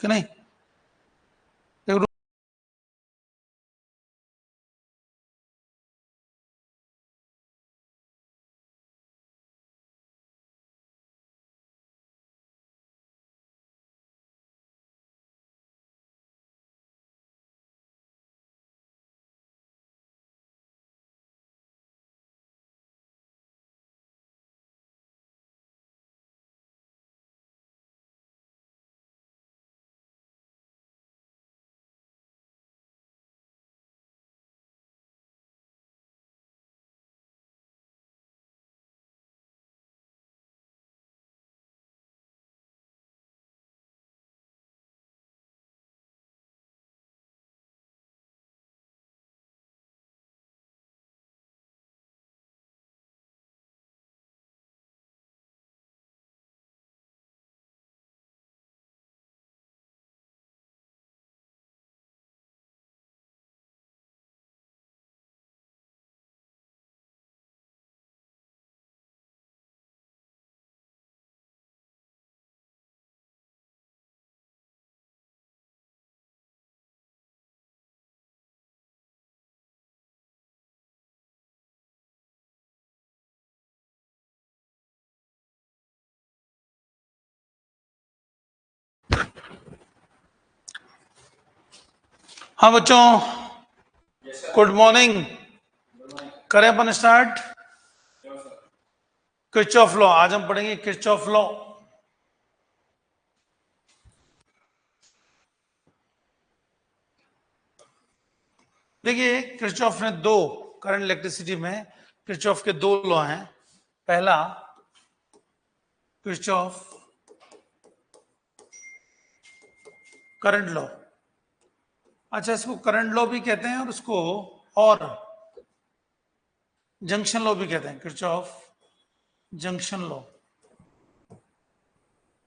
कि नहीं? हाँ बच्चों, गुड मॉर्निंग। करें अपन स्टार्ट। किरचॉफ लॉ आज हम पढ़ेंगे। किरचॉफ लॉ देखिए, किरचॉफ ने दो करंट इलेक्ट्रिसिटी में किरचॉफ के दो लॉ हैं। पहला किरचॉफ करंट लॉ, अच्छा इसको करंट लॉ भी कहते हैं और उसको और जंक्शन लॉ भी कहते हैं। किरचॉफ जंक्शन लॉ,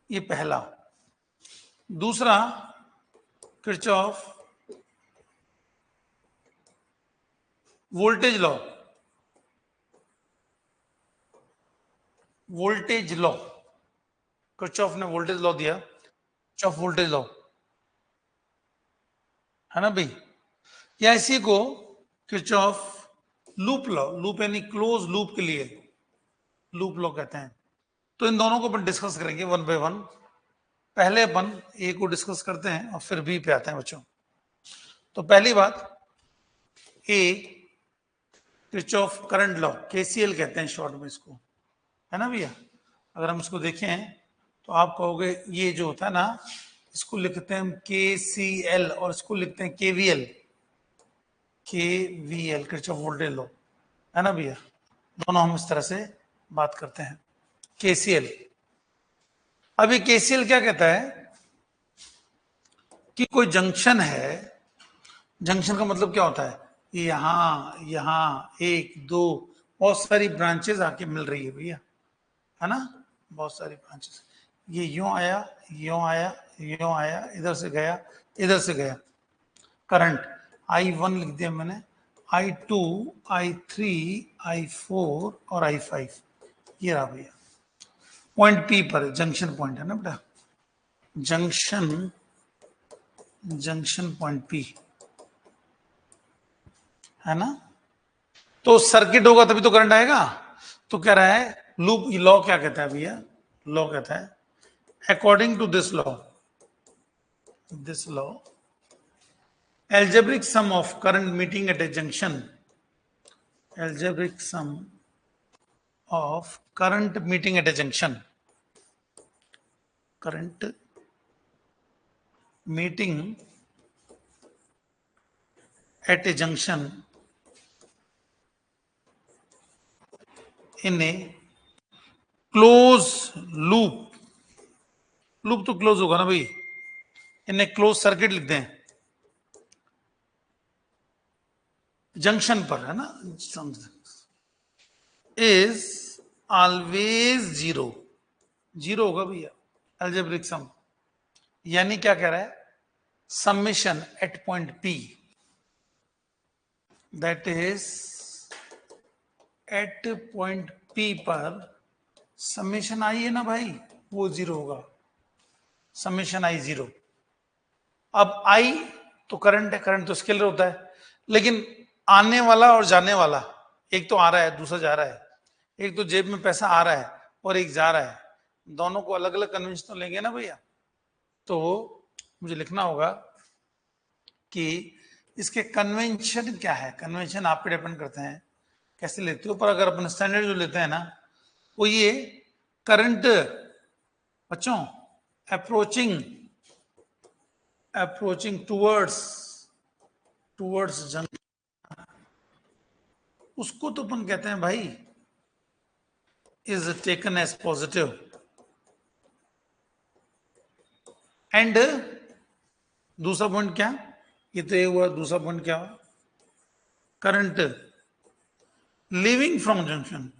ये पहला। दूसरा Kirchhoff voltage law, voltage law. Kirchhoff ने वोल्टेज लॉ दिया, किरचॉफ वोल्टेज लॉ, है ना भाई। या इसी को किरचॉफ लूप लॉ, लूप यानी क्लोज लूप के लिए लूप लॉ कहते हैं। तो इन दोनों को अपन डिस्कस करेंगे वन बाय वन। पहले अपन ए को डिस्कस करते हैं और फिर बी पे आते हैं बच्चों। तो पहली बात, ए किरचॉफ करंट लॉ, केसीएल कहते हैं शॉर्ट में इसको, है ना भैया। अगर हम इसको देखें तो आप कहोगे ये जो होता है ना, इसको लिखते हैं हम केसीएल और इसको लिखते हैं KVL. KVL Kirchhoff voltage law, है ना भैया। दोनों हम इस तरह से बात करते हैं। केसीएल, अभी केसीएल क्या कहता है कि कोई जंक्शन है। जंक्शन का मतलब क्या होता है, यहां यहां एक दो बहुत सारी ब्रांचेस आके मिल रही है भैया, है ना। बहुत सारी ब्रांचेस, ये यूं आया यूं आया यूं आया, इधर से गया इधर से गया। करंट I1 लिख दिया मैंने, I2, I3, I4 और I5, ये रहा भैया। पॉइंट पी पर जंक्शन पॉइंट है ना बेटा, जंक्शन जंक्शन पॉइंट पी, है ना। तो सर्किट होगा तभी तो करंट आएगा। तो कह रहा है लूप लॉ क्या कहता है भैया, लॉ कहता है according to this law algebraic sum of current meeting at a junction, algebraic sum of current meeting at a junction, current meeting at a junction in a close loop, loop तो close होगा ना भाई, इन ए close circuit लिखते हैं junction पर, है ना। Is always zero, zero होगा भैया अलजेब्रिक सम। यानी क्या कह रहा है, summation at point P, that is at point P पर समेशन आई है ना भाई, वो जीरो होगा, समेशन आई जीरो। अब आई तो करंट है, करंट तो स्केलर होता है, लेकिन आने वाला और जाने वाला, एक तो आ रहा है दूसरा जा रहा है, एक तो जेब में पैसा आ रहा है और एक जा रहा है, दोनों को अलग अलग कन्वेंशन तो लेंगे ना भैया। तो मुझे लिखना होगा कि इसके कन्वेंशन क्या है। कन्वेंशन आप पे डिपेंड करते हैं कैसे लेते हो, पर अगर अपन स्टैंडर्ड जो लेते हैं ना वो ये करंट बच्चों अप्रोचिंग टूवर्ड्स जंक्शन, उसको तो अपन कहते हैं भाई is taken as positive. And दूसरा पॉइंट क्या, ये तो ये हुआ, दूसरा पॉइंट क्या हुआ, current leaving from junction,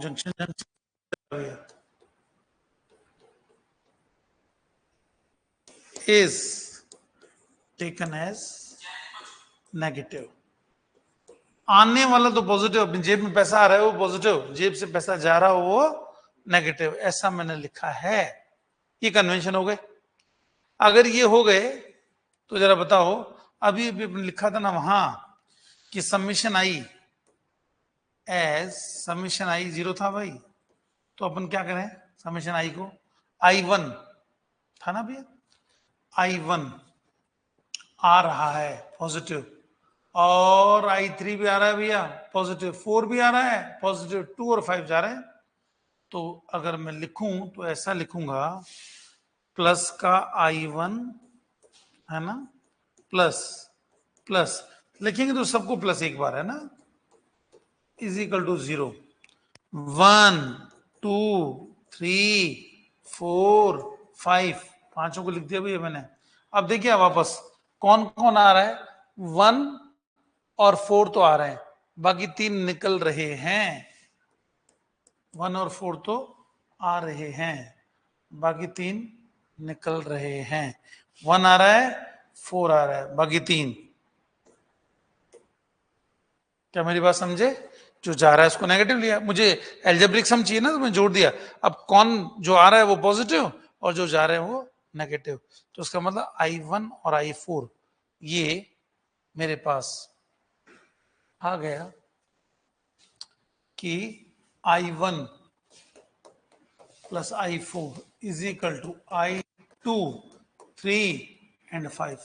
junction is taken as negative. आने वाला तो पॉजिटिव, अपनी जेब में पैसा आ रहा है वो पॉजिटिव, जेब से पैसा जा रहा हो वो नेगेटिव, ऐसा मैंने लिखा है। ये कन्वेंशन हो गए। अगर ये हो गए तो जरा बताओ, अभी अभी लिखा था ना वहां कि समीशन आई जीरो था भाई, तो अपन क्या करें समीशन आई को, I1 था ना भैया, I1 आ रहा है पॉजिटिव, और I3 भी आ रहा है भैया पॉजिटिव, 4 भी आ रहा है पॉजिटिव, 2 और 5 जा रहे हैं। तो अगर मैं लिखूं तो ऐसा लिखूंगा, प्लस का I1 है ना, प्लस प्लस लिखेंगे तो सबको प्लस एक बार है ना, इज इक्वल टू 0, 1 2 3 4 5, पांचों को लिख दिया भैया मैंने। अब देखिए वापस कौन कौन आ रहा है, 1 और 4 तो आ रहे हैं, बाकी 3 निकल रहे हैं। 1 और 4 तो आ रहे हैं, बाकी 3 निकल रहे हैं। 1 आ रहा है, 4 आ रहा है, बाकी 3। क्या मेरी बात समझे, जो जा रहा है उसको नेगेटिव लिया, मुझे एल्जेब्रिक सम चाहिए ना तो मैं जोड़ दिया। अब कौन जो आ रहा है वो पॉजिटिव और जो जा रहे हैं वो नेगेटिव, तो उसका मतलब I1 और I4 ये मेरे पास आ गया कि I1 plus I4 is equal to I2 3 and 5,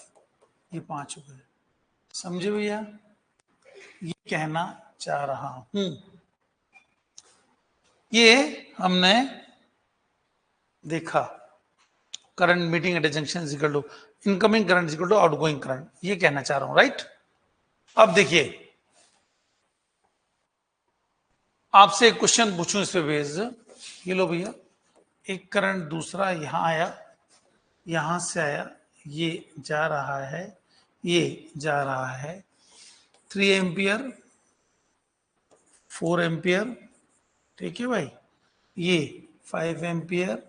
ये 5 हो गए। समझे भैया, ये कहना चाह रहा हूं। ये हमने देखा current meeting at a junction is equal to incoming current is equal to outgoing current, ये कहना चाह रहा हूं, राइट। अब देखिए आपसे एक क्वेश्चन पूछूं इस पे बेस्ड, ये लो भैया, एक करंट दूसरा यहां आया, यहां से आया, ये जा रहा है, ये जा रहा है, 3 एम्पियर 4 एम्पियर, ठीक है भाई, ये 5 एम्पियर,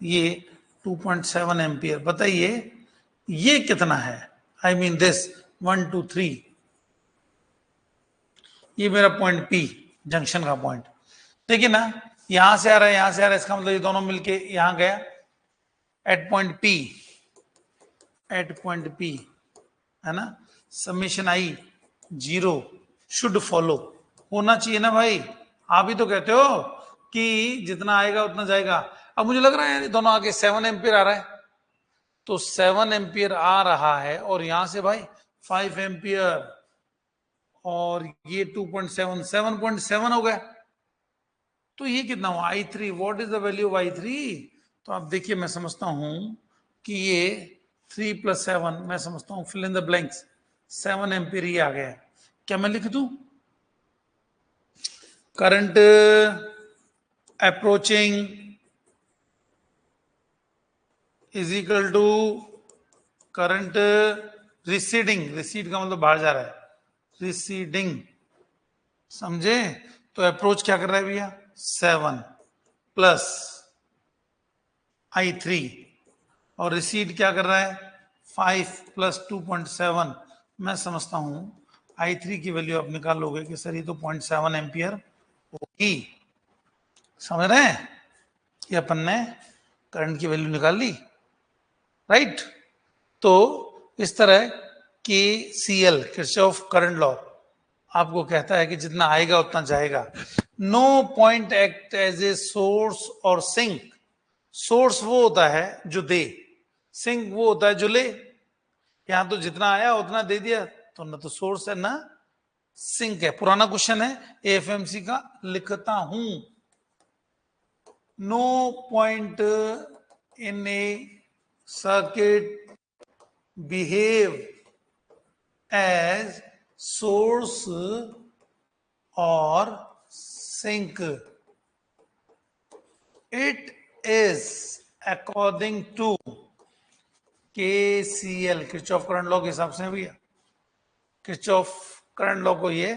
ये 2.7 एम्पियर। बताइए ये कितना है, आई मीन दिस 1 2 3, ये मेरा पॉइंट P जंक्शन का पॉइंट, देखिए ना यहां से आ रहा है यहां से आ रहा है, इसका मतलब ये दोनों मिलके यहां गया, एट पॉइंट P है ना, समीशन आई 0 शुड फॉलो, होना चाहिए ना भाई। आप ही तो कहते हो कि जितना आएगा उतना जाएगा। अब मुझे लग रहा है दोनों आगे 7 एम्पियर आ रहा है, तो 7 एम्पियर आ रहा है और यहां से भाई 5 एम्पियर, और ये 2.7 7.7 हो गया, तो ये कितना हुआ I3, what is the value of I3। तो आप देखिए मैं समझता हूं कि ये 3 + 7, मैं समझता हूं fill in the blanks, 7 ampere ही आ गया। क्या मैं लिख दूं, current approaching is equal to current receding, recede का मतलब बाहर जा रहा है, रिसीडिंग, समझे। तो अप्रोच क्या कर रहा है भैया, 7 प्लस I3, और रिसीड क्या कर रहा है 5 + 2.7, मैं समझता हूं I3 की वैल्यू आप निकालोगे कि सर ये तो 0.7 एम्पियर होगी, समझ रहे हैं, ये अपन ने करंट की वैल्यू निकाल ली। राइट। तो इस तरह के सीएल किरचॉफ करंट लॉ आपको कहता है कि जितना आएगा उतना जाएगा। No point act as a source और सिंक। सोर्स वो होता है जो दे, सिंक वो होता है जो ले। यहां तो जितना आया उतना दे दिया, तो ना तो सोर्स है ना सिंक है। पुराना क्वेश्चन है एएफएमसी का, लिखता हूं no point in a circuit behave as source और sink, it is according to KCL Kirchhoff current law के हिसाब से भी है। किरचॉफ करंट लॉ को ये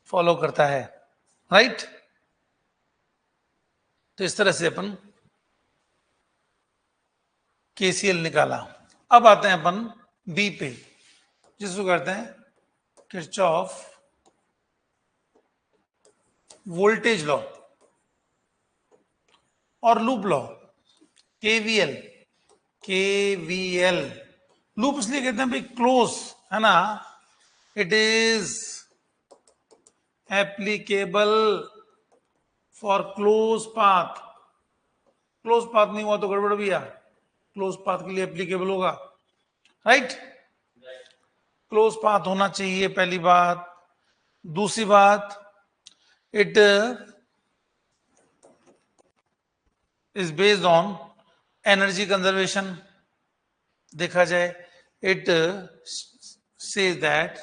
फॉलो करता है, राइट। तो इस तरह से अपन केसीएल निकाला। अब आते हैं अपन बी पे, जिसको करते हैं किरचॉफ वोल्टेज लॉ और loop law, KVL. KVL loop इसलिए कहते हैं भाई क्लोज है ना, it is applicable for close path. Close path नहीं हुआ तो गड़बड़ भैया, क्लोज पाथ के लिए एप्लीकेबल होगा, राइट। क्लोज पाथ होना चाहिए, पहली बात। दूसरी बात, it is based on energy conservation. देखा जाए, it says that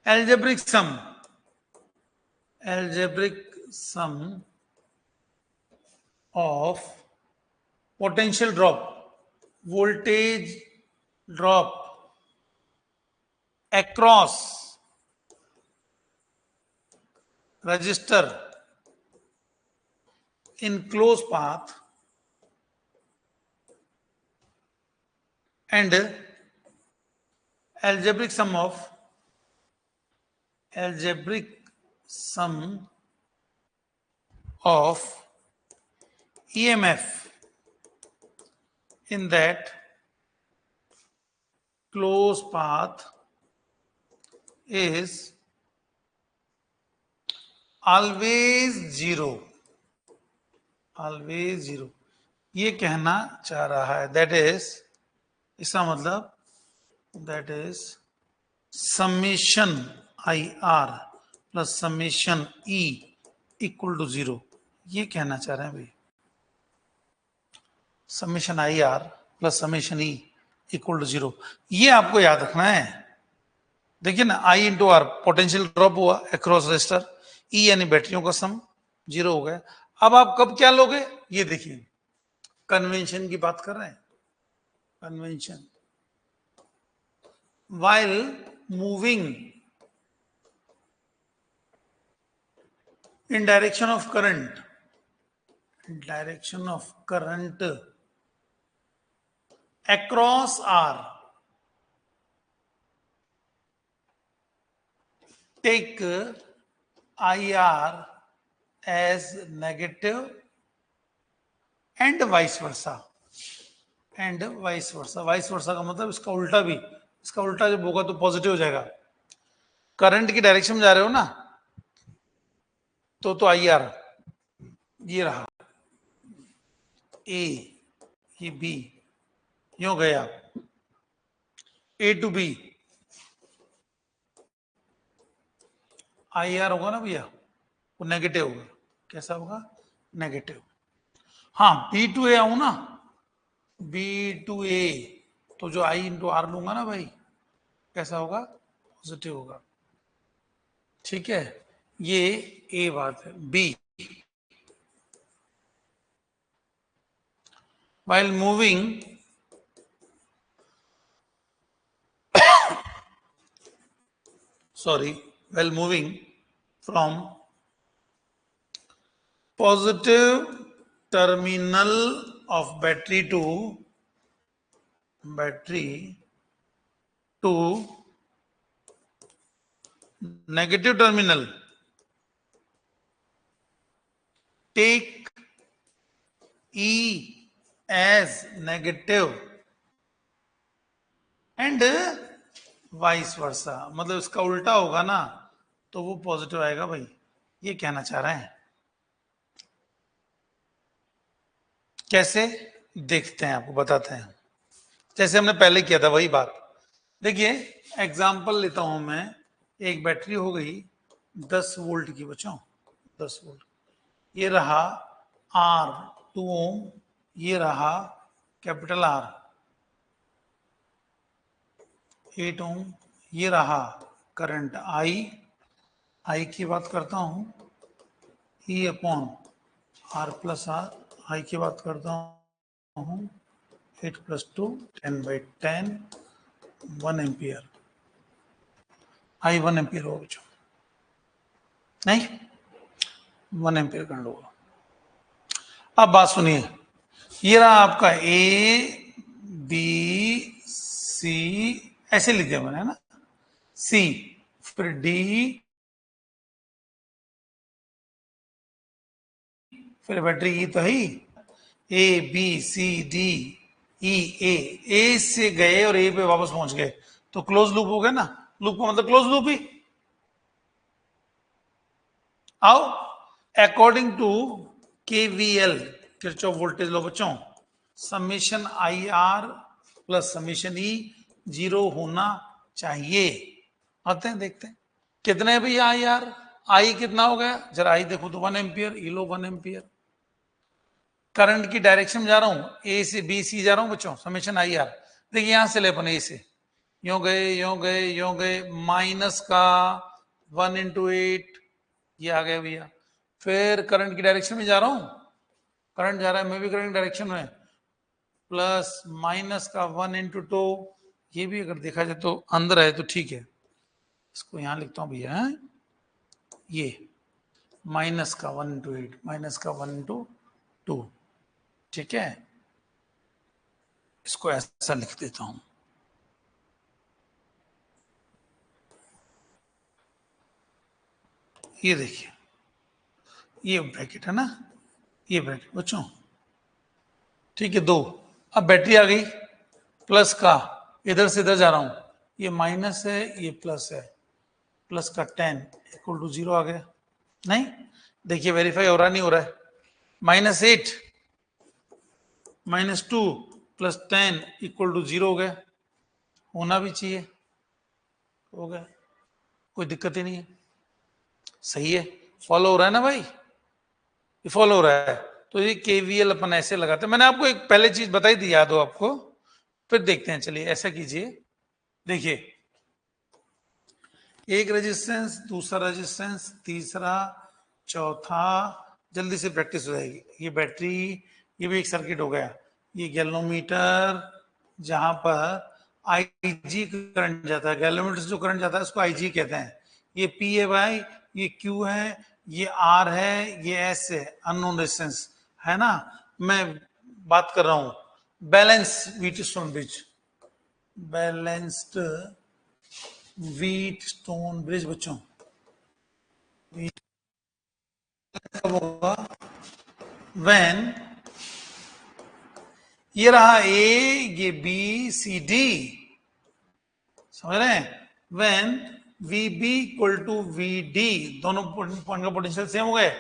algebraic sum of potential drop, voltage drop across resistor in closed path and algebraic sum of EMF in that closed path is always zero, always zero। ये कहना चाह रहा है, that is, इसका मतलब that is summation I R plus summation E equal to zero. ये कहना चाह रहे हैं भाई, summation I R plus summation E equal to zero. ये आपको याद रखना है। देखिए ना, I into R potential drop हुआ अक्रॉस रेजिस्टर, ई यानी बैटरियों का सम, जीरो हो गया। अब आप कब क्या लोगे, ये देखिए, कन्वेंशन की बात कर रहे हैं। Convention, while moving in direction of current across R, take IR as negative and vice versa, vice versa का मतलब इसका उल्टा भी, इसका उल्टा जब होगा तो पॉजिटिव हो जाएगा। करंट की डायरेक्शन में जा रहे हो ना, तो आई आर ये रहा, ए ये बी, यूं गया ए टू बी, आई आर होगा ना भैया, वो नेगेटिव होगा। कैसा होगा, नेगेटिव। हाँ, बी टू ए आऊं ना, बी टू ए, तो जो आई इंटू आर लूंगा ना भाई, कैसा होगा, पॉजिटिव होगा। ठीक है, ये ए बात है। B, while moving while moving from positive terminal of battery to negative terminal, take E as negative and vice versa, मतलब इसका उल्टा होगा ना तो वो पॉजिटिव आएगा भाई, ये कहना चाह रहे हैं। कैसे देखते हैं, आपको बताते हैं। जैसे हमने पहले किया था वही बात। देखिए एग्जांपल लेता हूं मैं, एक बैटरी हो गई 10 वोल्ट की बच्चों, 10 वोल्ट, ये रहा आर 2 ओम, ये रहा कैपिटल आर 8 ओम, ये रहा करंट आई की बात करता हूं, E upon R plus R, I की बात करता हूं 8 प्लस 2 10/10, 1 एम्पियर, आई 1 एम्पियर हो बच्चों, नहीं 1 एम्पियर कर लो। अब बात सुनिए, ये रहा आपका ए बी सी, ऐसे लिख दिया मैंने है ना, सी, फिर डी, फिर बैटरी ई तो है, A B C D E, ए से गए और ए पे वापस पहुंच गए तो क्लोज लूप हो गया ना, लूप का मतलब क्लोज लूप ही। आओ according to KVL, Kirchhoff voltage law बच्चों, summation I R plus summation E 0 होना चाहिए। आते हैं देखते हैं कितने भी आई आर, आई कितना हो गया जरा, आई देखो तो 1 एम्पियर, ई लो 1 एम्पियर। करंट की डायरेक्शन में जा रहा हूं, ए से बी सी जा रहा हूं बच्चों, समेशन आई आर। देखिए यहां से ले अपन ए से, यो गए यो गए यो गए, माइनस का 1 × 8, ये आ गया भैया। फिर करंट की डायरेक्शन में जा रहा हूं, करंट जा रहा है, मैं भी करंट डायरेक्शन में, प्लस माइनस का 1 × 2, ये भी अगर देखा जाए तो अंदर है तो ठीक है, इसको यहां लिखता हूं भैया, ये माइनस का 1 × 8, माइनस का 1 × 2, ठीक है, इसको ऐसा लिख देता हूं। ये देखिए ये ब्रैकेट है ना, ये ब्रैकेट बच्चों, ठीक है, 2। अब बैटरी आ गई प्लस का, इधर से इधर जा रहा हूं, ये माइनस है ये प्लस है, प्लस का 10 = 0 आ गया, नहीं देखिए वेरीफाई हो रहा नहीं हो रहा है, -8 -2 + 10 = 0 हो गया, होना भी चाहिए, हो गया, कोई दिक्कत ही नहीं है, सही है, फॉलो हो रहा है ना भाई, ये फॉलो हो रहा है। तो ये केवीएल अपन ऐसे लगाते हैं, मैंने आपको एक पहले चीज बताई थी, याद हो आपको, फिर देखते हैं, चलिए ऐसा कीजिए, देखिए एक रेजिस्टेंस, दूसरा रेजिस्टेंस, तीसरा, चौथा, जल्दी से प्रैक्टिस हो जाएगी। ये बैटरी, ये भी एक सर्किट हो गया, ये गैल्वेनोमीटर जहां पर आईजी करंट जाता है, गैल्वेनोमीटर से जो करंट जाता है उसको आईजी कहते हैं। ये पी है भाई, ये क्यू है, ये आर है, ये एस है, अननोन रेजिस्टेंस है ना। मैं बात कर रहा हूं balance Wheatstone bridge, balanced Wheatstone bridge बच्चों, कब होगा, व्हेन ये रहा ए, ये बी सी डी, समझ रहे हैं, when V B equal to V D, दोनों पॉइंट का पोटेंशियल सेम हो गए।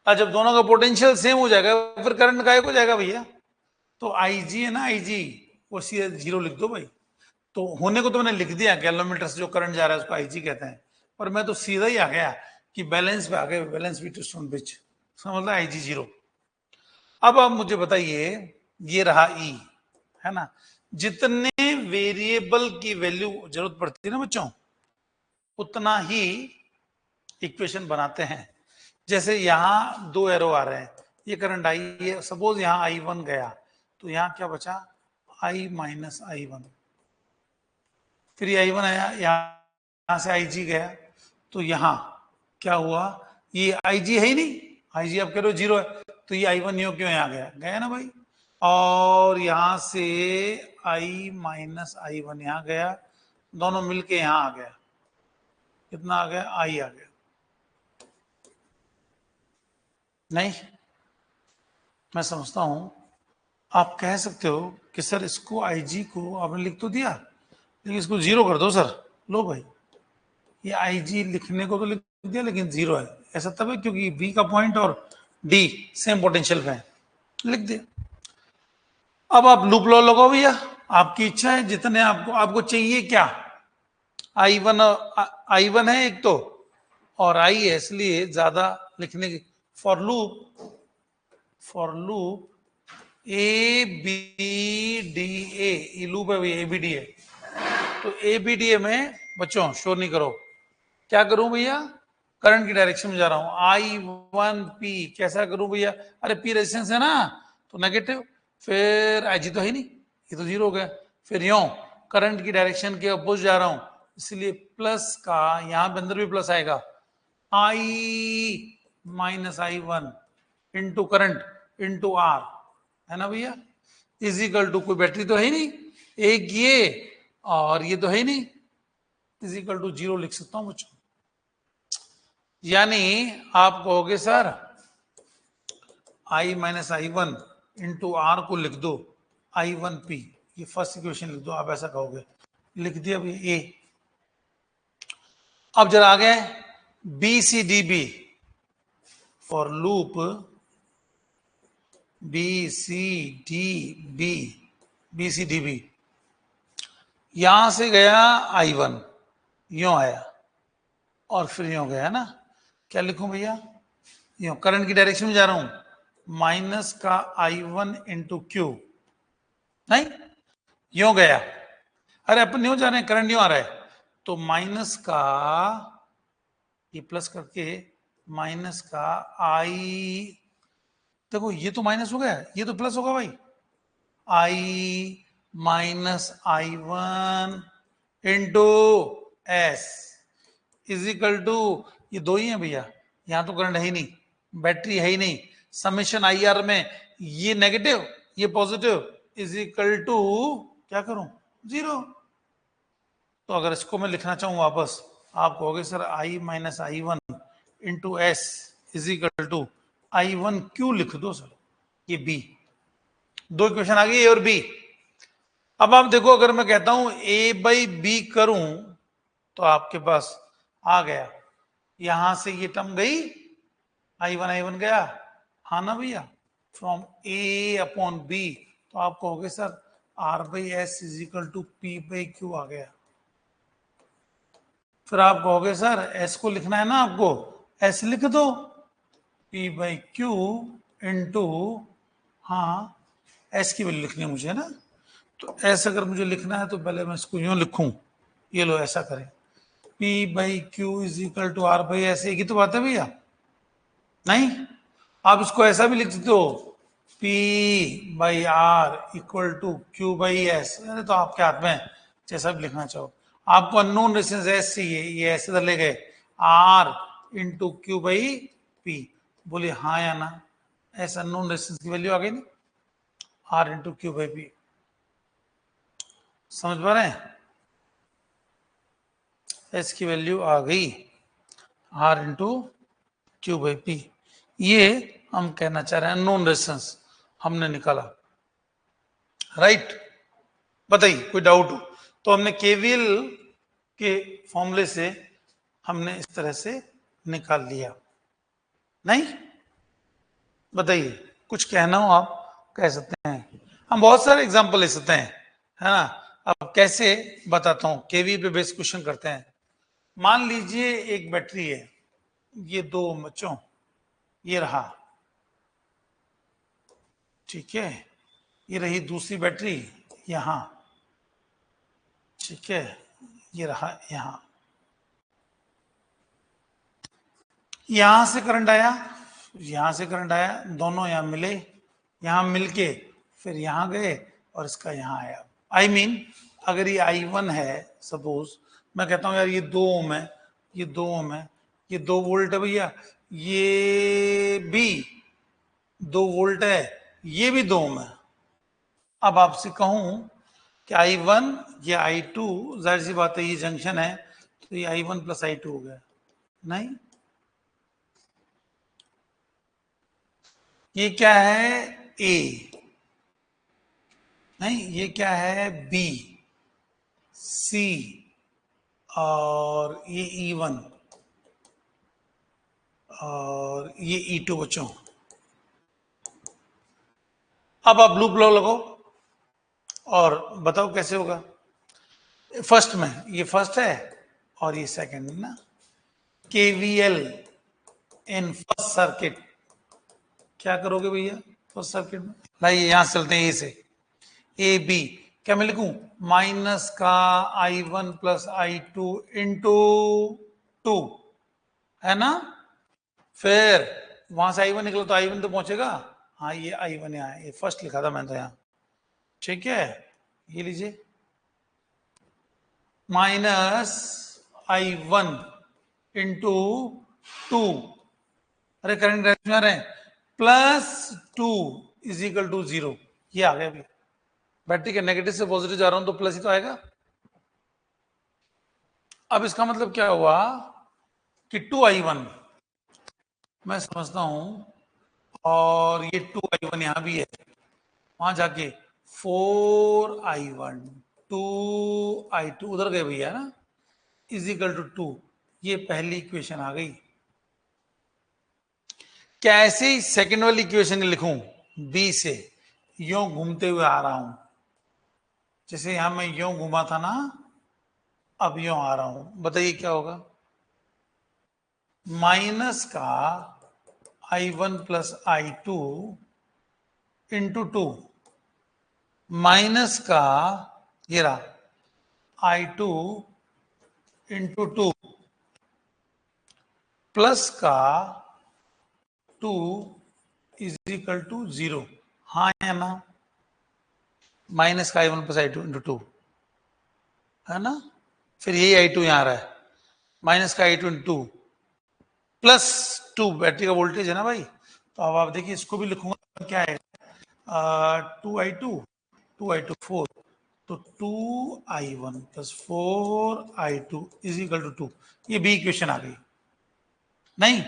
और जब दोनों का पोटेंशियल सेम हो जाएगा फिर करंट गायब हो जाएगा भैया, तो आई जी है ना, आई जी वो सीधे 0 लिख दो भाई। तो होने को तो मैंने लिख दिया, गैल्वेनोमीटर से जो करंट जा रहा है उसको आईजी कहते हैं, पर मैं तो सीधा ही आ गया कि बैलेंस पे आ गए, बैलेंस व्हीटस्टोन ब्रिज, समझ लो आईजी 0। अब आप मुझे बताइए, ये रहा ई, है ना, जितने वेरिएबल की वैल्यू जरूरत पड़ती है ना बच्चों, उतना ही इक्वेशन बनाते हैं। जैसे यहां 2 एरो आ रहे हैं, ये करंट आई है, सपोज यहां I1 गया, तो यहां क्या बचा, I - I1, फिर ये I1 आया, यहां से IG गया, तो यहां क्या हुआ, ये IG है ही नहीं, IG आप कह रहे हो 0 है, तो ये I1 क्यों यहाँ गया, गया ना भाई, और यहां से I - I1 यहां गया, दोनों मिलके यहां आ गया, कितना आ गया, I आ गया, नहीं मैं समझता हूं आप कह सकते हो कि सर इसको IG को आपने लिख तो दिया, लेकिन इसको 0 कर दो सर। लो भाई, ये IG लिखने को तो लिख दिया लेकिन 0 है। ऐसा तब है क्योंकि B का पॉइंट और D सेम पोटेंशियल पे है, लिख दिया। अब आप लूप लॉ लगाओ भैया, आपकी इच्छा है जितने आपको चाहिए क्या। I1 है एक तो, और I है, इसलिए ज्यादा लिखने की। फॉर लूप ABDA, ये लूप है भैया, ABDA। तो ABDA में बच्चों शोर नहीं करो, क्या करूं भैया, करंट की डायरेक्शन में जा रहा हूं। I1P कैसा करूं भैया, अरे P रेजिस्टेंस है ना, तो नेगेटिव, फिर IG तो है नहीं, ये तो 0 हो गया। फिर यूं करंट की डायरेक्शन के अपोजिट जा रहा हूं, इसलिए प्लस का यहां पे अंदर भी प्लस आएगा, I minus I1 into current into R, है ना भैया, इज इक्वल टू, कोई बैटरी तो है ही नहीं, एक ये और ये तो है ही नहीं, इज इक्वल टू 0 लिख सकता हूं बच्चों। यानी आप कहोगे sir I minus I1 into R को लिख दो I1P, ये फर्स्ट इक्वेशन लिख दो, आप ऐसा कहोगे, लिख दिया अभी A। अब जरा आगे BCDB, फॉर लूप BCDB, यहां से गया I1, यूं आया और फिर यूं गया ना, क्या लिखूं भैया, यूं करंट की डायरेक्शन में जा रहा हूं, माइनस का I1 इंटू क्यू, नहीं यूं गया, अरे अपन यूं जा रहे हैं, करंट यूं आ रहा है, तो माइनस का ये प्लस करके माइनस का I, देखो ये तो माइनस हो गया, ये तो प्लस होगा भाई, I minus I1 into S is equal to, ये दो ही है भैया, यहां तो करंट है ही नहीं, बैटरी है ही नहीं, समेशन IR में ये नेगेटिव ये पॉजिटिव, इज इक्वल टू क्या करूं, 0। तो अगर इसको मैं लिखना चाहूं वापस, आप कहोगे sir I minus I1 into S is equal to I1 Q लिख दो सर, ये B, दो इक्वेशन आ गई, A और B। अब आप देखो, अगर मैं कहता हूं A/B करूं, तो आपके पास आ गया, यहां से ये टर्म गई, I1 गया, हाँ ना भैया, फ्रॉम A अपॉन B, तो आप कहोगे sir R/S is equal to P/Q आ गया। फिर आप कहोगे सर S को लिखना है ना आपको, S लिख दो, P/Q इंटू, हाँ S की वैल्यू लिखनी है मुझे ना, तो S अगर मुझे लिखना है तो पहले मैं इसको यूं लिखूं, ये लो ऐसा करें, P/Q is equal to R/S, एक ही तो बात है भैया, नहीं आप इसको ऐसा भी लिख देते हो, P/R इक्वल टू Q/S, अरे तो आपके हाथ में जैसा भी लिखना चाहो। आपको अननोन रेजिस्टेंस S चाहिए, ये ऐसे इधर ले गए, R इंटू Q/P, बोले हाँ या ना, ऐसा अननोन रेजिस्टेंस की वैल्यू आ गई ना, R इंटू Q/P, समझ पा रहे हैं, S की वैल्यू आ गई R इंटू Q/P, ये हम कहना चाह रहे हैं अननोन रेजिस्टेंस हमने निकाला, राइट। बताइए कोई डाउट हो तो, हमने केवीएल के फॉर्मूले से हमने इस तरह से निकाल लिया, नहीं बताइए, कुछ कहना हो आप कह सकते हैं, हम बहुत सारे एग्जांपल ले सकते हैं, है ना। अब कैसे बताता हूं, केवीएल पे बेस्ड क्वेश्चन करते हैं। मान लीजिए एक बैटरी है, ये दो बच्चों, ये रहा, ठीक है, ये रही दूसरी बैटरी यहां, ठीक है, ये रहा यहां, यहां से करंट आया, यहां से करंट आया, दोनों यहां मिले, यहां मिलके फिर यहां गए और इसका यहां आया। आई मीन अगर ये I1 है, सपोज मैं कहता हूं यार ये 2 ओम है, ये 2 ओम है, ये 2 वोल्ट है भैया, ये भी 2 वोल्ट है, ये भी 2 ओम है। अब आपसे कहूं कि I1 ये I2, जाहिर सी बात है ये जंक्शन है, तो ये I1 प्लस I2 हो गया, नहीं ये क्या है, ए, नहीं ये क्या है, बी, सी, और ये E1 और ये E2 बच्चों। अब आप लूप लगाओ और बताओ कैसे होगा। फर्स्ट में ये फर्स्ट है और ये सेकंड है ना। KVL इन फर्स्ट सर्किट, क्या करोगे भैया फर्स्ट सर्किट में? लाइए यहां से चलते हैं ए से। ए बी क्या मैं लिखूं, माइनस का I1 प्लस I2 इंटू 2, है ना। फिर वहां से I1 निकला तो I1 तो पहुंचेगा, हाँ ये I1 यहाँ है, ये फर्स्ट लिखा था मैंने तो यहाँ, ठीक है। ये लीजिए माइनस I1 इंटू 2, अरे करंट डायरेक्शन में आ रहे हैं, प्लस 2 इज इक्वल टू 0। ये आ गया अभी, बैटरी के नेगेटिव से पॉजिटिव जा रहा हूं तो प्लस ही तो आएगा। अब इसका मतलब क्या हुआ कि 2I1 मैं समझता हूं, और ये 2I1 यहां भी है, वहां जाके 4I1 2I2 उधर गए भैया ना, इज इक्वल टू 2। ये पहली इक्वेशन आ गई। कैसे ही सेकंड वाली इक्वेशन लिखूं, बी से यूं घूमते हुए आ रहा हूं, जैसे यहां मैं यूं घूमा था ना, अब यूं आ रहा हूं, बताइए क्या होगा। माइनस का I1 plus I2 into 2, minus का ये रहा I2 इंटू 2, प्लस का 2 इज इक्वल टू 0, हाँ या ना। माइनस का I1 प्लस I2 इंटू 2 है ना, फिर यही I2 यहां आ रहा है, माइनस का I2 इंटू 2 प्लस 2, बैटरी का वोल्टेज है ना भाई। तो अब आप देखिए इसको भी लिखूंगा, क्या है 2I2 2I2 4, तो 2I1 plus 4I2 is equal to 2। ये बी इक्वेशन आ गई नहीं।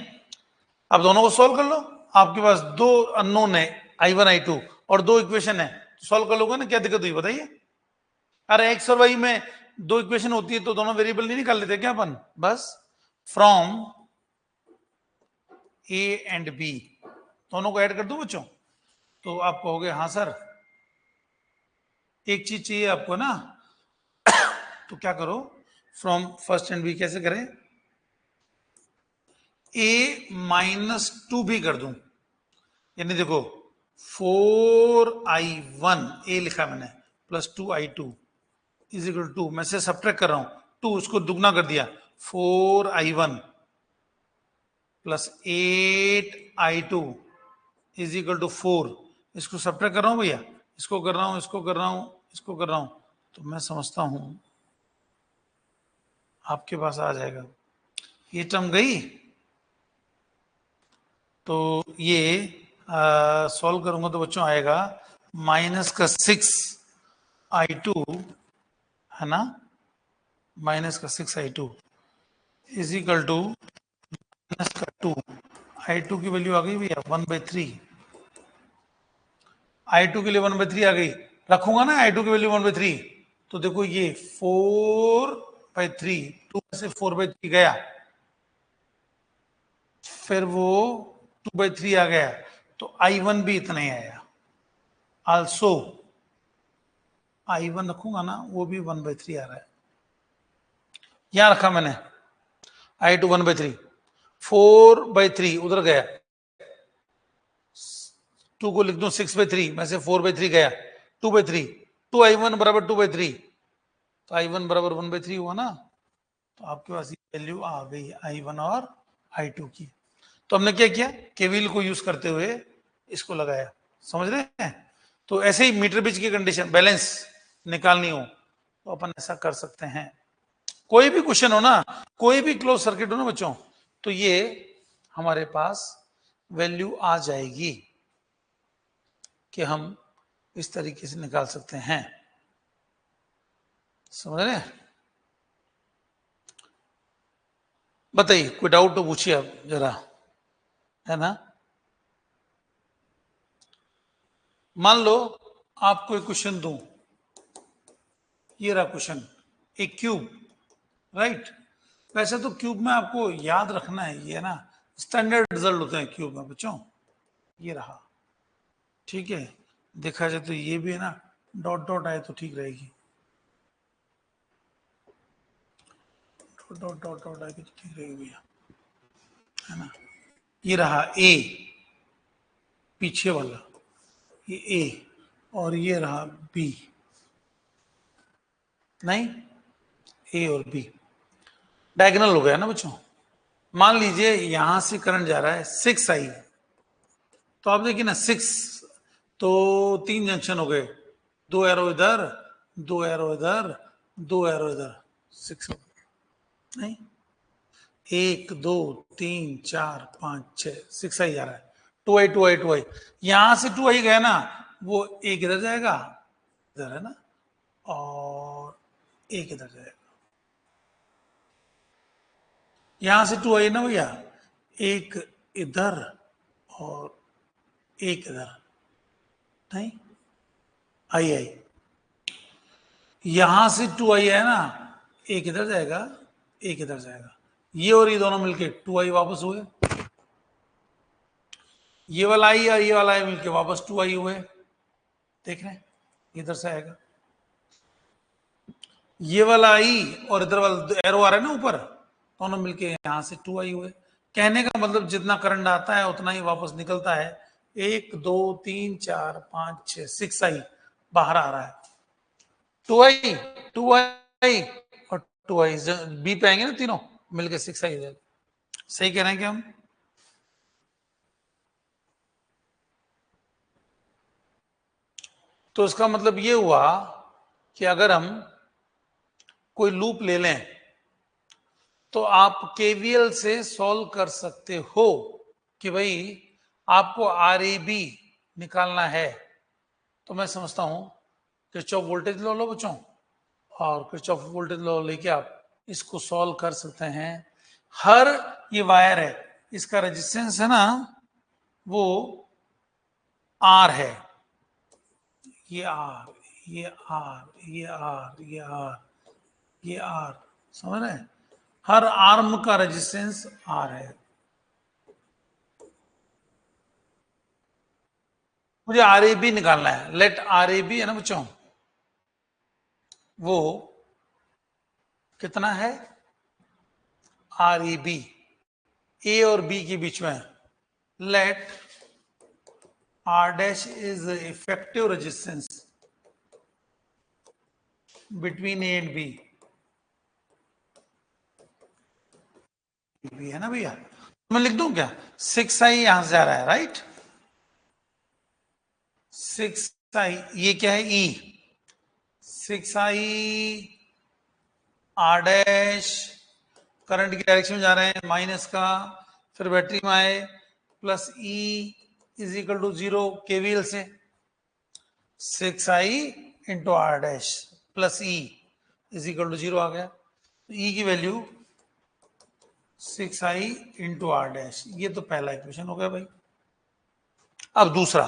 अब दोनों को सॉल्व कर लो, आपके पास दो अननोन है I1 I2 और दो इक्वेशन है, सॉल्व कर लोगे ना, क्या दिक्कत हुई बताइए। अरे एक्स और वाई में दो इक्वेशन होती है तो दोनों वेरिएबल नहीं निकाल लेते क्या अपन, बस फ्रॉम ए एंड बी दोनों को ऐड कर दो बच्चों, तो आप कहोगे हाँ सर। एक चीज चाहिए आपको ना, तो क्या करो, फ्रॉम फर्स्ट एंड बी कैसे करें, ए माइनस 2 भी कर दूं, यानी देखो 4I1 ए लिखा मैंने plus 2I2 is equal to, मैं से सब्ट्रैक्ट कर रहा हूं, 2 उसको दुगना कर दिया, 4I1 plus 8I2 is equal to 4, इसको सब्ट्रैक्ट कर रहा हूं भैया, इसको कर रहा हूं, इसको कर रहा हूं, इसको कर रहा हूं, तो मैं समझता हूं आपके पास आ जाएगा, ये टर्म गई, तो ये सॉल्व करूंगा तो बच्चों आएगा माइनस का 6I2 है ना, माइनस का 6I2 is equal to minus का 2, I2 की वैल्यू आ गई भैया 1/3, I2 के लिए 1/3 आ गई, रखूंगा ना I2 की वैल्यू 1/3, तो देखो ये 4/3, 2 में से 4/3 गया, फिर वो 2/3 आ गया, तो I1 भी इतना ही आया, आल्सो I1 रखूंगा ना वो भी 1/3 आ रहा है, यहां रखा मैंने I2 1/3, 4/3 उधर गया, 2 को लिख दूं 6/3 में से 4/3 गया, 2/3, 2I1 बराबर 2/3, तो I1 बराबर 1/3 हुआ ना, तो आपके पास ये वैल्यू आ गई I1 और I2 की। तो हमने क्या किया, केवीएल को यूज करते हुए इसको लगाया, समझ रहे हैं। तो ऐसे ही मीटर बिज की कंडीशन बैलेंस निकालनी हो तो अपन ऐसा कर सकते हैं। कोई भी क्वेश्चन हो ना, कोई भी क्लोज सर्किट हो ना बच्चों, तो ये हमारे पास वैल्यू आ जाएगी कि हम इस तरीके से निकाल सकते हैं, समझ रहे हैं। बताइए कोई डाउट तो पूछिए आप जरा, है ना। मान लो आपको एक क्वेश्चन दूं, ये रहा क्वेश्चन, एक क्यूब, राइट। वैसे तो क्यूब में आपको याद रखना है, ये ना स्टैंडर्ड रिजल्ट होते हैं क्यूब में बच्चों, ये रहा, ठीक है। देखा जाए तो ये भी है ना, डॉट डॉट आए तो ठीक रहेगी, डॉट डॉट डॉट डॉट आएगी तो ठीक रहेगी भैया, है ना। ये रहा ए, पीछे वाला ये ए, और ये रहा बी, नहीं, ए और बी डायगोनल हो गया ना बच्चों। मान लीजिए यहां से करंट जा रहा है 6I, तो आप देखिए ना 6, तो 3 जंक्शन हो गए, 2 एरो इधर, 2 एरो इधर, 2 एरो इधर, 6 हो गए, नहीं, 1 2 3 4 5 6, 6I जा रहा है, 2I 2I 2I, यहां से 2I गया ना, वो एक इधर जाएगा, इधर है ना, और एक इधर जाएगा, यहां से 2I ना भैया, एक इधर और एक इधर, नहीं, आई आई, यहां से 2I है ना, एक इधर जाएगा, एक इधर जाएगा, ये और ये दोनों मिलके 2I वापस हुए, ये वाला आई और ये वाला आई मिलके वापस 2I हुए, देख रहे हैं, इधर से आएगा, ये वाला आई और इधर वाला एरो आ रहा है ना ऊपर, दोनों मिलके यहां से 2I हुए। कहने का मतलब जितना करंट आता है उतना ही वापस निकलता है, 1 2 3 4 5 6, 6I बाहर आ रहा है, 2I 2I और 2I बी पे आएंगे ना तीनों मिलके 6I हो जाएगा। सही कह रहे हैं क्या हम? तो इसका मतलब ये हुआ कि अगर हम कोई लूप ले लें तो आप केवीएल से सॉल्व कर सकते हो कि भाई आपको आरईबी निकालना है, तो मैं समझता हूं किरचॉफ वोल्टेज लॉ लो बच्चों, और किरचॉफ वोल्टेज लॉ लेके आप इसको सॉल्व कर सकते हैं। हर ये वायर है, इसका रेजिस्टेंस है ना वो आर है, ये आर, ये आर, ये आर, ये आर, ये आर, समझ रहे हैं? हर आर्म का रेजिस्टेंस आर है। मुझे आर ए बी निकालना है, लेट आर ए बी है ना बच्चों, वो कितना है, आर ई बी, ए और बी के बीच में, let R dash is effective resistance between A and B, B है ना भैया, मैं लिख दूं क्या, 6I यहां से जा रहा है, राइट, 6I, ये क्या है ई, 6I आर डैश, करंट की डायरेक्शन में जा रहे हैं माइनस का, फिर बैटरी में आए plus E is equal to 0 KVL से, 6I into R dash plus E is equal to 0 आ गया, तो ई की value 6I into R dash, ये तो पहला इक्वेशन हो गया भाई। अब दूसरा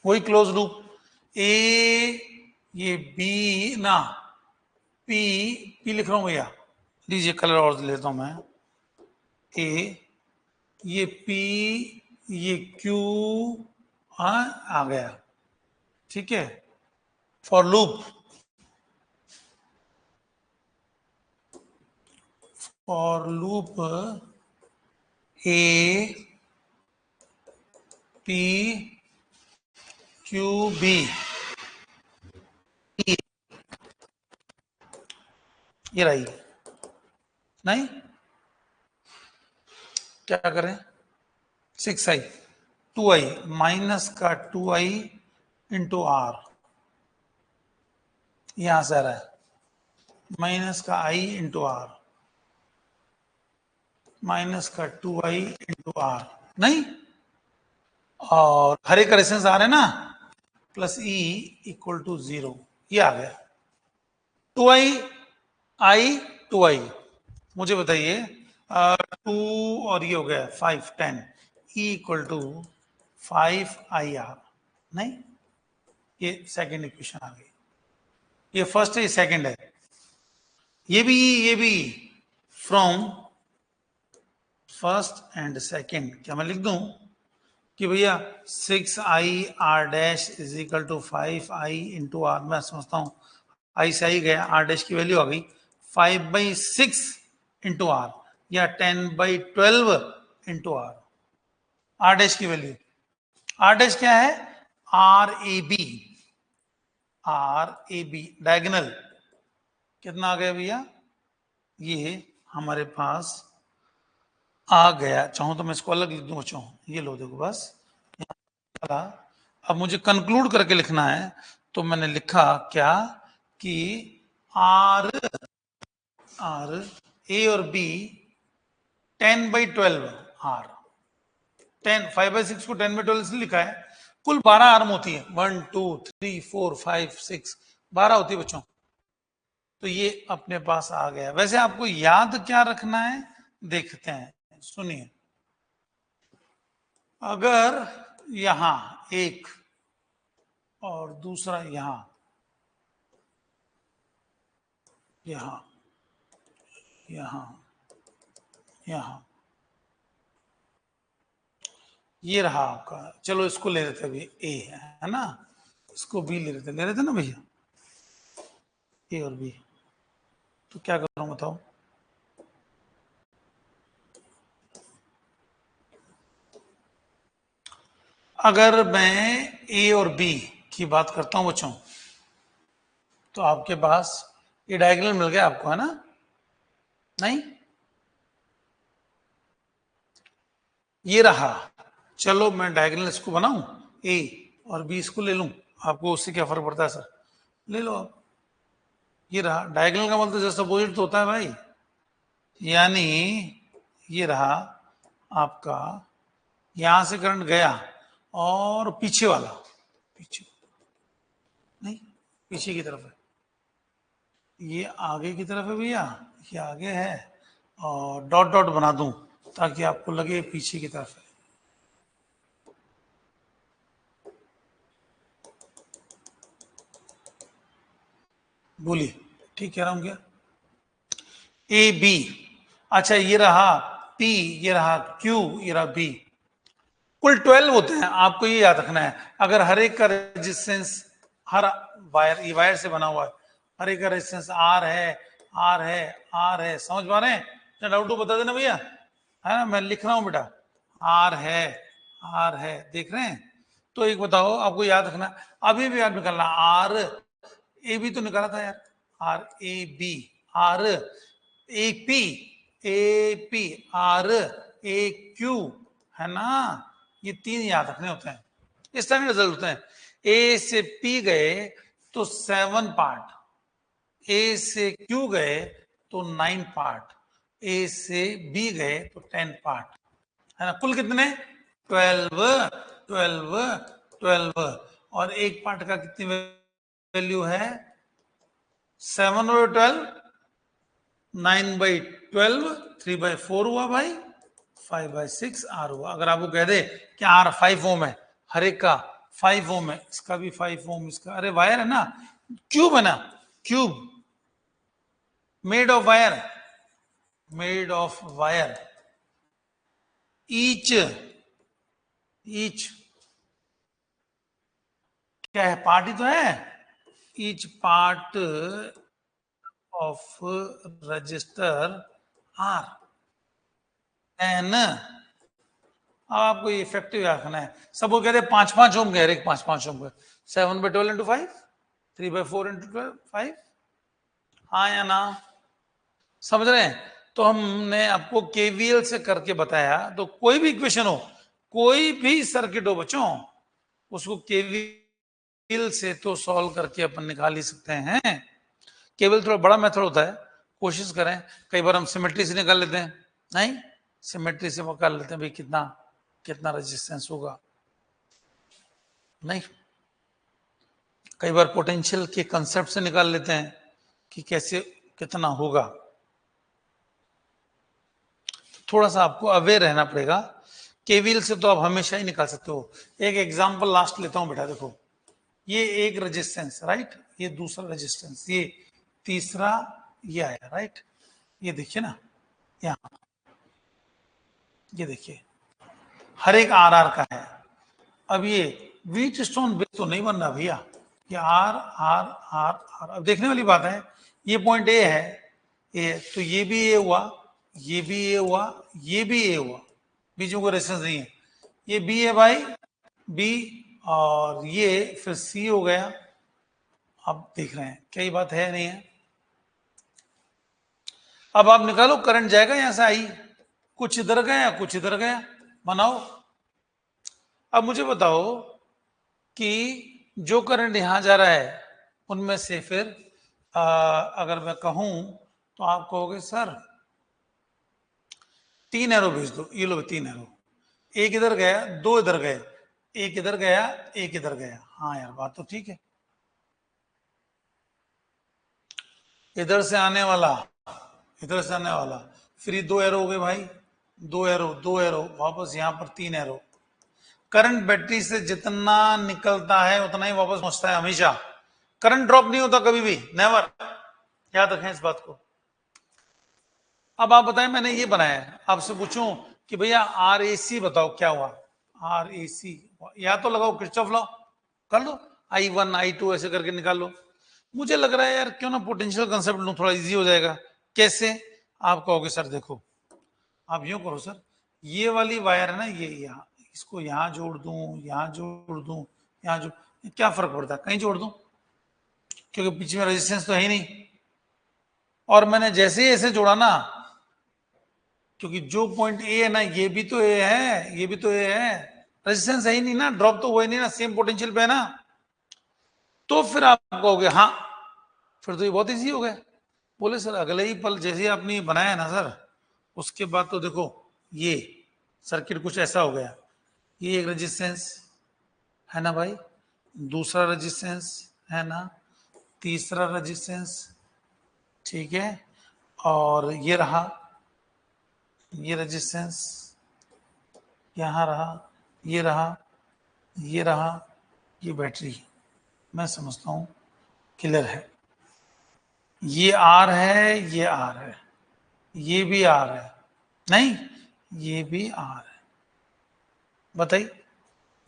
वही क्लोज लूप, ए, ये बी ना, पी, पी लिख रहा हूं भैया, लीजिए कलर और लेता हूं मैं, ए, ये पी, ये क्यू, आ गया, ठीक है, for loop, for loop A P Q B, ये रही, नहीं, क्या करें, 6I 2I माइनस का 2I इंटू आर, यहां से आ रहा है माइनस का I इंटू आर, माइनस का 2I इंटू आर, नहीं, और हर एक रेजिस्टेंस आ रहे हैं ना, प्लस ई इक्वल टू 0, ये आ गया, 2I 2I, मुझे बताइए 2 और ये हो गया 5 10, ई इक्वल टू 5IR, नहीं, ये सेकंड इक्वेशन आ गई, ये फर्स्ट है ये सेकंड है, ये भी फ्रॉम फर्स्ट एंड सेकंड। क्या मैं लिख दूं कि भैया 6i r' is equal to 5i into R. मैं समझता हूं आई से आई गया, r' की वैल्यू आ गई 5/6 इंटू आर या 10/12 इंटू आर। r' की वैल्यू, r' क्या है, RAB डायगोनल कितना आ गया भैया, ये हमारे पास आ गया। चाहूं तो मैं इसको अलग लिख दूं बच्चों, ये लो देखो बस। अब मुझे कंक्लूड करके लिखना है, तो मैंने लिखा क्या कि आर ए और बी 10/12 आर, 5/6 को 10/12 इसलिए लिखा है। कुल 12 आर्म होती है, 1 2 3 4 5 6 12 होती है बच्चों। तो ये अपने पास आ गया। वैसे आपको याद क्या रखना है देखते हैं, सुनिए। अगर यहां एक और दूसरा यहां यहां यहां यहां, ये रहा आपका, चलो इसको ले लेते अभी ए है ना, इसको बी ले लेते ना भैया, ए और बी। तो क्या करूं बताओ, अगर मैं ए और बी की बात करता हूं बच्चों, तो आपके पास ये डायगोनल मिल गया आपको, है ना, नहीं ये रहा। चलो मैं डायगोनल इसको बनाऊं, ए और बी इसको ले लूं, आपको उससे क्या फर्क पड़ता है सर, ले लो आप। ये रहा डायगोनल का मतलब जैसे अपोजिट तो होता है भाई, यानी ये रहा आपका, यहां से करंट गया और पीछे वाला, पीछे नहीं, पीछे की तरफ है, ये आगे की तरफ है भैया, ये आगे है, और डॉट डॉट बना दूं ताकि आपको लगे पीछे की तरफ है। बोलिए ठीक कह रहा हूं क्या, ए बी, अच्छा ये रहा पी, ये रहा क्यू, ये रहा बी, कुल 12 होते हैं। आपको ये याद रखना है, अगर हर एक का रेजिस्टेंस, हर वायर, ये वायर से बना हुआ है, हर एक का रेजिस्टेंस आर है, आर है, आर है, समझ पा रहे हैं, डाउट तो बता देना भैया, है ना, मैं लिख रहा हूं बेटा, आर है, आर है, देख रहे हैं। तो एक बताओ, आपको याद रखना, अभी भी याद निकालना, आर ए बी तो निकाला था यार, R A B, R A P, A P, R A Q, है ना, ये 3 याद रखने होते हैं, इस तरह रिजल्ट होते हैं। ए से पी गए तो 7 पार्ट, ए से क्यू गए तो 9 पार्ट, ए से बी गए तो 10 पार्ट, है ना, कुल कितने 12, 12, 12, और एक पार्ट का कितनी वैल्यू है 7/12, 9/12, 3/4 हुआ भाई, 5/6 आर हुआ। अगर आपको कह दे कि आर 5 ओम है, हर एक का 5 ओम है, इसका भी 5 ओम, इसका, अरे वायर है ना, क्यूब है ना, cube made of wire, made of wire, each each क्या है, पार्ट ही तो है, each part of resistor R N. आपको ये इफेक्टिव रखना है, सब वो कहते हैं 5-5 ओम कह रहे, 5-5 ओम 7/12 इंटू 5, 3/4 इंटू 5, हाँ या ना, समझ रहे हैं। तो हमने आपको केवीएल से करके बताया, तो कोई भी इक्वेशन हो, कोई भी सर्किट हो बच्चों, उसको केवीएल से तो सॉल्व करके अपन निकाल ही सकते हैं। केवल थोड़ा बड़ा मेथड होता है, कोशिश करें, कई बार हम सिमेट्री से निकाल लेते हैं, नहीं सिमेट्री से निकाल लेते हैं भाई कितना कितना रेजिस्टेंस होगा, नहीं कई बार पोटेंशियल के कंसेप्ट से निकाल लेते हैं कि कैसे कितना होगा। थोड़ा सा आपको अवेयर रहना पड़ेगा, केवीएल से तो आप हमेशा ही निकाल सकते हो। एक एग्जांपल लास्ट लेता हूं बेटा, देखो ये एक रेजिस्टेंस, राइट, ये दूसरा रेजिस्टेंस, ये तीसरा, ये आया, राइट। ये देखिए ना, यहाँ ये देखिए हर एक आर आर का है। अब ये व्हीट स्टोन ब्रिज तो नहीं बन रहा भैया, ये आर आर आर आर। अब देखने वाली बात है, ये पॉइंट ए है, ए, तो ये भी ए हुआ, ये भी ए हुआ, ये भी ए हुआ, बीच में कोई रेजिस्टेंस नहीं है, ये बी है भाई, बी, और ये फिर सी हो गया। अब देख रहे हैं क्या ये बात है नहीं है। अब आप निकालो करंट जाएगा यहां से आई, कुछ इधर गया कुछ इधर गया, बनाओ। अब मुझे बताओ कि जो करंट यहां जा रहा है उनमें से फिर अगर मैं कहूं तो आप कहोगे सर 3 एरो भेज दो, ये लो 3 एरो, एक इधर गया, 2 इधर गए, एक इधर गया, एक इधर गया। हाँ यार बात तो ठीक है, इधर से आने वाला, इधर से आने वाला, फिर 2 एरो हो गए भाई, 2 एरो, 2 एरो, वापस यहां पर 3 एरो। करंट बैटरी से जितना निकलता है उतना ही वापस पहुंचता है हमेशा, करंट ड्रॉप नहीं होता कभी भी, नेवर, याद रखें इस बात को। अब आप बताएं, मैंने ये बनाया है, आपसे पूछूं कि भैया आर ए सी बताओ क्या हुआ, आर ए सी, या तो लगाओ किरचॉफ लॉ, कर लो I1 I2 ऐसे करके निकाल लो। मुझे लग रहा है यार क्यों ना पोटेंशियल कंसेप्ट लूं, थोड़ा इजी हो जाएगा। कैसे? आप कहोगे सर देखो, आप यूं करो सर, ये वाली वायर है ना, ये यहाँ, इसको यहाँ जोड़ दूं, यहाँ जोड़ दूं, यहाँ जोड़, क्या फर्क पड़ता है, कहीं जोड़ दूं, क्योंकि बीच में रेजिस्टेंस तो है ही नहीं। और मैंने जैसे ही ऐसे जोड़ा ना, क्योंकि जो पॉइंट ए है ना, ये भी तो ए है, ये भी तो ए है, रेजिस्टेंस है ही नहीं ना, ड्रॉप तो हुआ ही नहीं ना, सेम पोटेंशियल पे है ना। तो फिर आप कहोगे हाँ, फिर तो ये बहुत इजी हो गया। बोले सर अगले ही पल जैसे ही आपने बनाया ना सर, उसके बाद तो देखो ये सर्किट कुछ ऐसा हो गया, ये एक रेजिस्टेंस है ना भाई, दूसरा रेजिस्टेंस है ना, तीसरा रेजिस्टेंस, ठीक है, और ये रहा, ये रेजिस्टेंस यहां रहा, ये रहा, ये रहा, ये बैटरी। मैं समझता हूं क्लियर है, ये आर है, ये आर है, ये भी आर है, नहीं ये भी आर है, बताइए,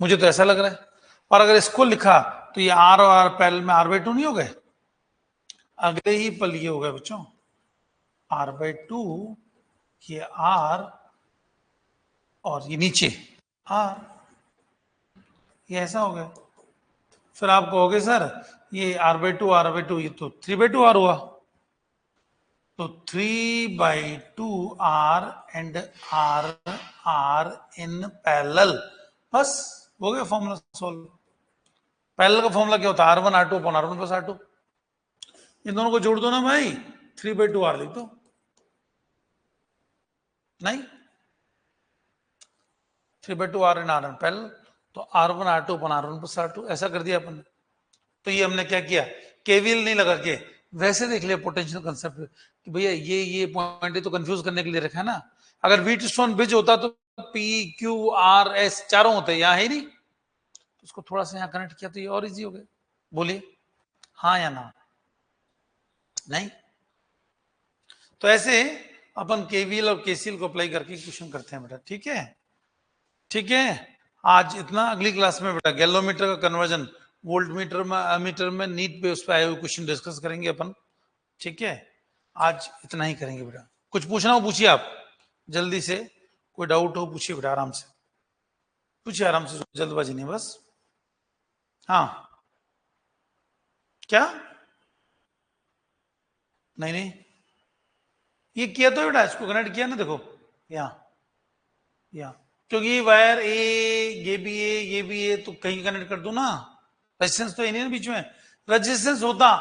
मुझे तो ऐसा लग रहा है। और अगर इसको लिखा तो ये आर और आर पैरेलल में आर बाई टू नहीं हो गए, अगले ही पल ये हो गए बच्चों आर बाई टू, ये आर, और ये नीचे आर, ये ऐसा हो गया। फिर आप कहोगे सर ये R by two, R by two, ये तो 3/2 आर हुआ, तो 3/2 R and R R in parallel, बस हो गया फॉर्मूला सोल्व। पैरेलल का फॉर्मूला क्या होता है, R1 R2 upon R1 plus R2, इन दोनों को जोड़ दो ना भाई, 3/2 आर लिख दो, नहीं 3/2 आर इन आर पैरेलल, तो R1 R2 upon R1 plus R2, ऐसा कर दिया अपन। तो ये हमने क्या किया, केवीएल नहीं लगा के वैसे देख लिया पोटेंशियल कंसेप्ट कि भैया ये पॉइंट तो कंफ्यूज करने के लिए रखा है ना। अगर व्हीटस्टोन ब्रिज होता तो पी क्यू आर एस चारों होते, यहाँ है नहीं, तो उसको थोड़ा सा यहाँ कनेक्ट किया तो ये और इजी हो गया। बोलिए हाँ या ना, नहीं? तो ऐसे अपन केवीएल और केसीएल को अप्लाई करके क्वेश्चन करते हैं बेटा, ठीक है, ठीक है। आज इतना, अगली क्लास में बेटा गैल्वेनोमीटर का कन्वर्जन वोल्ट मीटर में, अमीटर में, नीट पे उस पर आए हुए क्वेश्चन डिस्कस करेंगे अपन, ठीक है। आज इतना ही करेंगे बेटा, कुछ पूछना हो पूछिए आप जल्दी से, कोई डाउट हो पूछिए बेटा, आराम से पूछिए, आराम से, जल्दबाजी नहीं बस। हाँ क्या, नहीं नहीं ये किया तो बेटा, इसको कनेक्ट किया ना, देखो यहाँ, क्योंकि ये वायर ए, ये भी ए, ये भी ए, तो कहीं कनेक्ट कर दू ना, रेजिस्टेंस तो है नहीं ना बीच में, रेजिस्टेंस होता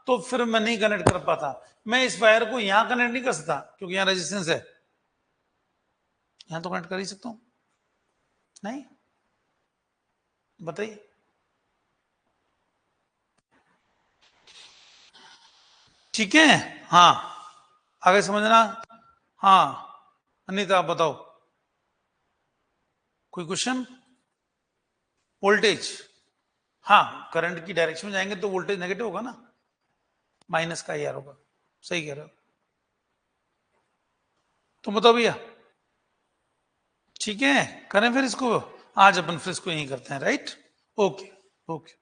तो फिर मैं नहीं कनेक्ट कर पाता, मैं इस वायर को यहां कनेक्ट नहीं कर सकता क्योंकि यहां रेजिस्टेंस है, यहां तो कनेक्ट कर ही सकता हूं, नहीं? बताइए, ठीक है, हाँ आगे समझना। हाँ अनिता आप बताओ, कोई क्वेश्चन? वोल्टेज, हाँ, करंट की डायरेक्शन में जाएंगे तो वोल्टेज नेगेटिव होगा ना, माइनस का IR होगा। सही कह रहे हो। तुम बताओ भैया, ठीक है, करें फिर इसको, आज अपन फिर इसको यहीं करते हैं, राइट? Okay okay.